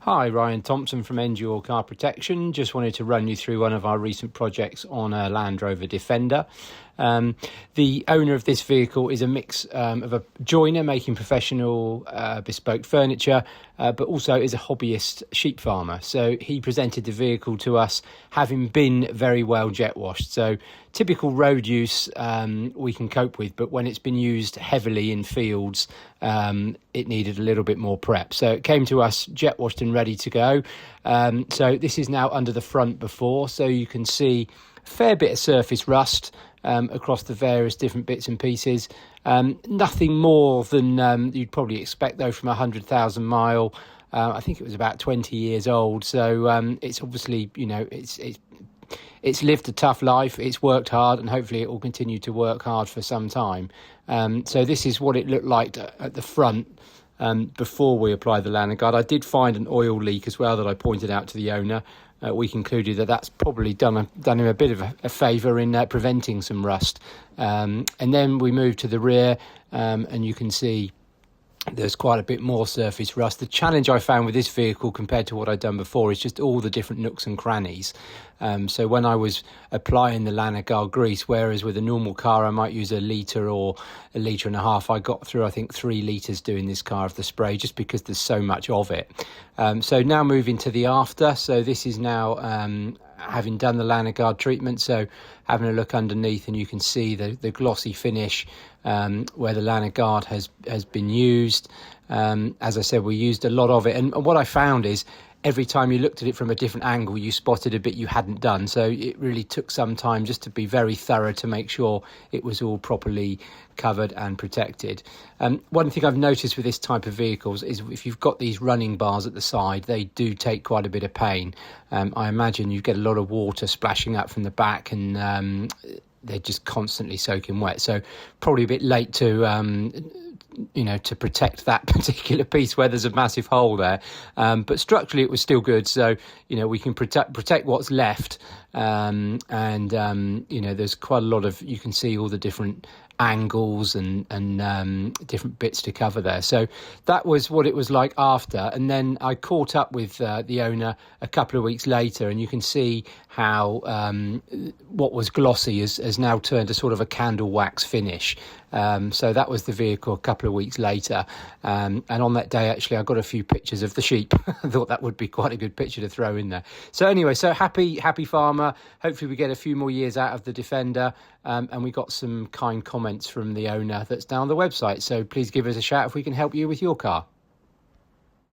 Hi, Ryan Thompson from Endure Car Protection. Just wanted to run you through one of our recent projects on a Land Rover Defender. The owner of this vehicle is a mix of a joiner making professional bespoke furniture, but also is a hobbyist sheep farmer. So he presented the vehicle to us having been very well jet washed. So typical road use we can cope with, but when it's been used heavily in fields, it needed a little bit more prep. So it came to us jet washed and ready to go. So this is now under the front before, so you can see a fair bit of surface rust across the various different bits and pieces. Nothing more than you'd probably expect though from 100,000 mile. I think it was about 20 years old. So it's obviously, it's lived a tough life, it's worked hard, and hopefully it will continue to work hard for some time. So this is what it looked like at the front before we applied the lanyard guard. I did find an oil leak as well that I pointed out to the owner. We concluded that that's probably done him a bit of a favour in preventing some rust. And then we moved to the rear, and you can see there's quite a bit more surface rust. The challenge I found with this vehicle compared to what I'd done before is just all the different nooks and crannies. So when I was applying the lanyard guard grease, whereas with a normal car I might use a litre or a litre and a half, I got through I think 3 litres doing this car of the spray just because there's so much of it. So now moving to the after. So this is now having done the lanyard guard treatment, so having a look underneath, and you can see the glossy finish where the lanyard guard has been used. As I said, we used a lot of it, and what I found is every time you looked at it from a different angle, you spotted a bit you hadn't done. So it really took some time just to be very thorough to make sure it was all properly covered and protected. One thing I've noticed with this type of vehicles is if you've got these running bars at the side, they do take quite a bit of pain. I imagine you get a lot of water splashing up from the back, and they're just constantly soaking wet. So probably a bit late to protect that particular piece where there's a massive hole there, but structurally it was still good. So we can protect what's left, and there's quite a lot of, you can see all the different angles and different bits to cover there. So that was what it was like after, and then I caught up with the owner a couple of weeks later, and you can see how what was glossy has now turned to sort of a candle wax finish. So that was the vehicle a couple of weeks later, and on that day actually I got a few pictures of the sheep. I thought that would be quite a good picture to throw in there. So anyway, so happy farmer. Hopefully we get a few more years out of the Defender, and we got some kind comments from the owner that's down on the website. So please give us a shout if we can help you with your car.